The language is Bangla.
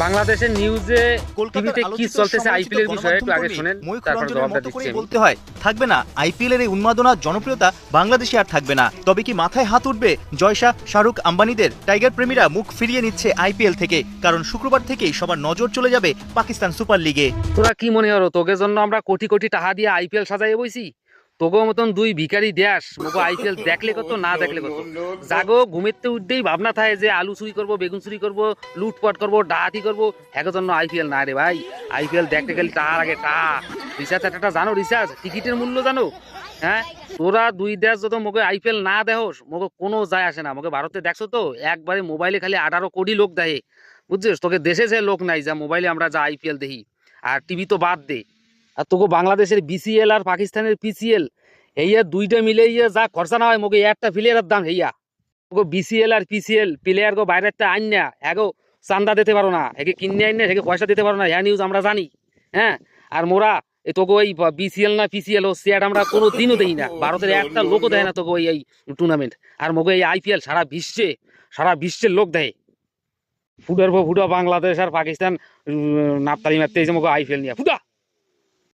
বাংলাদেশের নিউজে কলকাতার টিভিতে কি আলোচিত চলতেছে সমালোচিত আইপিএল এর বিষয়ে একটু আগে গণমাধ্যম শুনেন, ময়ূখ তারপর রঞ্জনের জবাবটা মতো দিচ্ছি করেই আমি। বলতে হয়, থাকবে না আইপিএল এর এই উন্মাদনা, জনপ্রিয়তা বাংলাদেশে আর থাকবে না। তবে কি মাথায় হাত উঠবে জয়শাহ, শাহরুখ, আম্বানিদের? টাইগার প্রেমীরা মুখ ফিরিয়ে নিচ্ছে আইপিএল থেকে, কারণ শুক্রবার থেকেই সবার নজর চলে যাবে পাকিস্তান সুপার লিগে। তোরা কি মনে হলো তোকে জন্য আমরা কোটি কোটি টাকা দিয়ে আইপিএল সাজাই বইছি? তোকে মতন দুই ভিখারি দেশ মোকে আইপিএল দেখলে কত না দেখলে কত, জাগো ঘুমেতে উঠতেই ভাবনা থাকে যে আলু চুরি করবো, বেগুন চুরি করবো, লুটপাট করবো, ডাহাতি করবো। হ্যাঁ জন্য আইপিএল না রে ভাই, আইপিএল দেখতে গেলে টাকার আগে টাকা। রিচার্জ একটা জানো, রিচার্জ টিকিটের মূল্য জানো? হ্যাঁ, তোরা দুই দেশ যত মোকে আইপিএল না দেখোস মোকে কোনো যায় আসে না। মোকে ভারতে দেখছো তো একবারে মোবাইলে খালি 18 কোটি লোক দেখে, বুঝছিস? তোকে দেশে যে লোক নাই যা মোবাইলে আমরা যা আইপিএল দেখি। আর টিভি তো বাদ দে, আর তোকে বাংলাদেশের বিসিএল আর পাকিস্তানের পিসিএল এইয়া দুইটা মিলে ইয়ে যা খরচা না হয় মোকে একটা প্লেয়ারের দাম হেইয়া। তোকে বিসিএল আর পিসিএল প্লেয়ার গো বাইরের তে আইন না, এগো চান্দা দিতে পারো না, একে কিনে আইন না, একে পয়সা দিতে পারো না, হ্যাঁ নিউজ আমরা জানি। হ্যাঁ, আর মোরা তোকে ওই বিসিএল না পিসিএল ও সিয়াট আমরা কোনো দিনও দেই না, ভারতের একটা লোকও দেয় না তোকে ওই এই টুর্নামেন্ট। আর মোকে এই আইপিএল সারা বিশ্বের লোক দেয়। ফুটার পর ফুটা বাংলাদেশ আর পাকিস্তান নাপতালি মারতে এসে মোকে আইপিএল নিয়ে ফুটা।